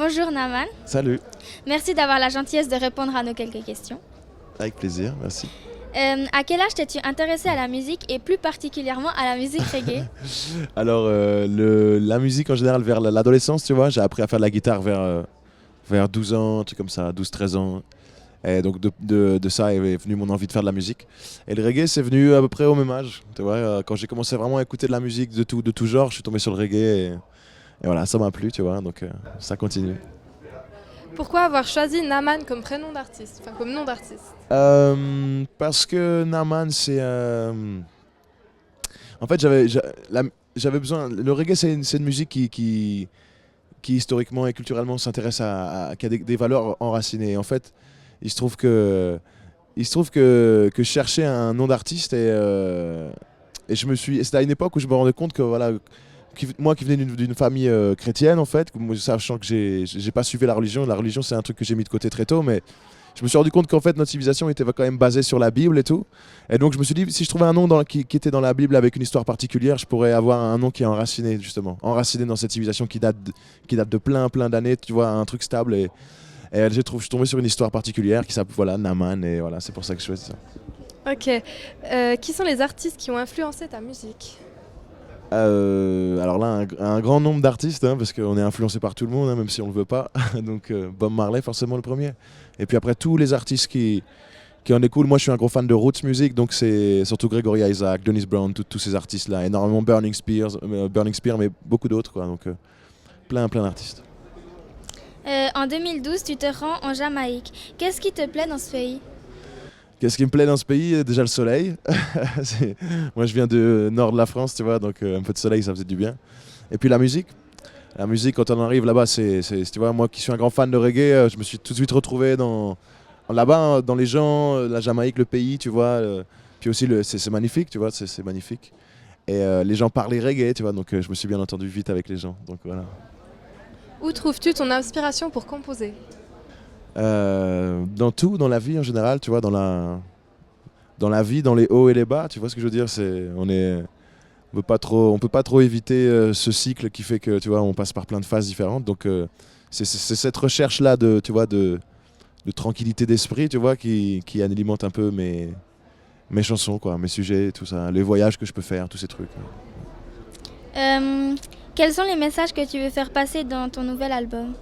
Bonjour Naman, Salut, merci d'avoir la gentillesse de répondre à nos quelques questions. avec plaisir, merci. À quel âge t'es-tu intéressé à la musique et plus particulièrement à la musique reggae? Alors, la musique en général vers l'adolescence, tu vois, j'ai appris à faire de la guitare vers 12 ans, un truc comme ça, 12-13 ans. Et donc de ça est venue mon envie de faire de la musique. Et le reggae, c'est venu à peu près au même âge. Tu vois, quand j'ai commencé vraiment à écouter de la musique de tout genre, je suis tombé sur le reggae et voilà, ça m'a plu, tu vois, donc ça continue. Pourquoi avoir choisi Naman comme prénom d'artiste, enfin comme nom d'artiste? Parce que Naman, c'est... En fait, j'avais besoin... Le reggae, c'est une musique qui historiquement et culturellement s'intéresse qui a des valeurs enracinées. En fait, il se trouve que, que je cherchais un nom d'artiste et c'était à une époque où je me rendais compte que voilà, moi qui venais d'une famille chrétienne en fait, sachant que j'ai pas suivi la religion c'est un truc que j'ai mis de côté très tôt, mais je me suis rendu compte qu'en fait notre civilisation était quand même basée sur la Bible et tout. Et donc je me suis dit si je trouvais un nom qui était dans la Bible avec une histoire particulière, je pourrais avoir un nom qui est enraciné justement, enraciné dans cette civilisation qui date de plein d'années, tu vois, un truc stable et je suis tombé sur une histoire particulière qui s'appelle voilà, Naman et voilà, c'est pour ça que je choisis ça. Ok. Qui sont les artistes qui ont influencé ta musique? Alors là, un grand nombre d'artistes, hein, parce qu'on est influencé par tout le monde, hein, même si on le veut pas. Donc Bob Marley, forcément le premier. Et puis après, tous les artistes qui en découlent. Moi, je suis un gros fan de roots music, donc c'est surtout Gregory Isaac, Dennis Brown, tous ces artistes-là. Énormément Burning Spear, mais beaucoup d'autres, quoi. Donc plein d'artistes. En 2012, tu te rends en Jamaïque. Qu'est-ce qui te plaît dans ce pays? Qu'est-ce qui me plaît dans ce pays? Déjà le soleil. Moi je viens du nord de la France, tu vois, donc un peu de soleil ça faisait du bien. Et puis la musique. La musique quand on arrive là-bas, tu vois, moi qui suis un grand fan de reggae, je me suis tout de suite retrouvé là-bas, hein, dans les gens, la Jamaïque, le pays, tu vois. Puis aussi c'est magnifique, tu vois, c'est magnifique. Et les gens parlaient reggae, tu vois, donc je me suis bien entendu vite avec les gens. Donc voilà. Où trouves-tu ton inspiration pour composer? Dans tout, dans la vie en général, tu vois, dans la vie, dans les hauts et les bas, tu vois ce que je veux dire, on peut pas trop éviter ce cycle qui fait que, tu vois, on passe par plein de phases différentes. Donc c'est cette recherche là tu vois, de tranquillité d'esprit, tu vois, qui alimente un peu mes chansons, quoi, mes sujets, tout ça, les voyages que je peux faire, tous ces trucs. Quels sont les messages que tu veux faire passer dans ton nouvel album?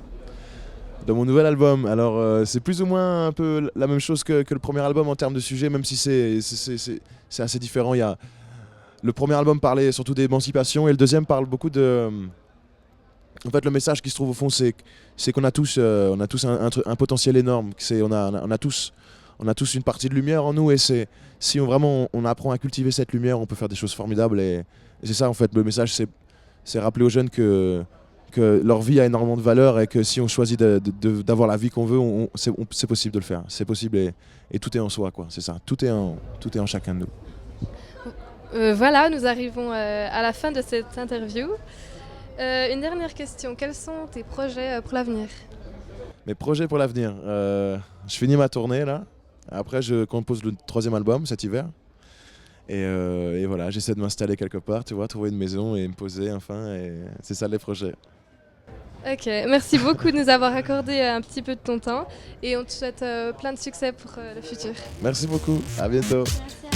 Dans mon nouvel album, alors c'est plus ou moins un peu la même chose que le premier album en termes de sujet, même si c'est assez différent. Le premier album parlait surtout d'émancipation et le deuxième parle beaucoup de... En fait, le message qui se trouve au fond, c'est qu'on a tous, un potentiel énorme. On a tous une partie de lumière en nous et si vraiment on apprend à cultiver cette lumière, on peut faire des choses formidables. Et c'est ça, en fait, le message, c'est rappeler aux jeunes que leur vie a énormément de valeur et que si on choisit d'avoir la vie qu'on veut, c'est possible de le faire. C'est possible et tout est en soi, quoi. C'est ça. Tout est en chacun de nous. Voilà, nous arrivons à la fin de cette interview. Une dernière question, quels sont tes projets pour l'avenir? Mes projets pour l'avenir, je finis ma tournée là. Après, je compose le 3e album cet hiver. Et voilà, j'essaie de m'installer quelque part, tu vois, trouver une maison et me poser enfin. Et c'est ça les projets. Ok, merci beaucoup de nous avoir accordé un petit peu de ton temps et on te souhaite plein de succès pour le futur. Merci beaucoup, à bientôt. Merci à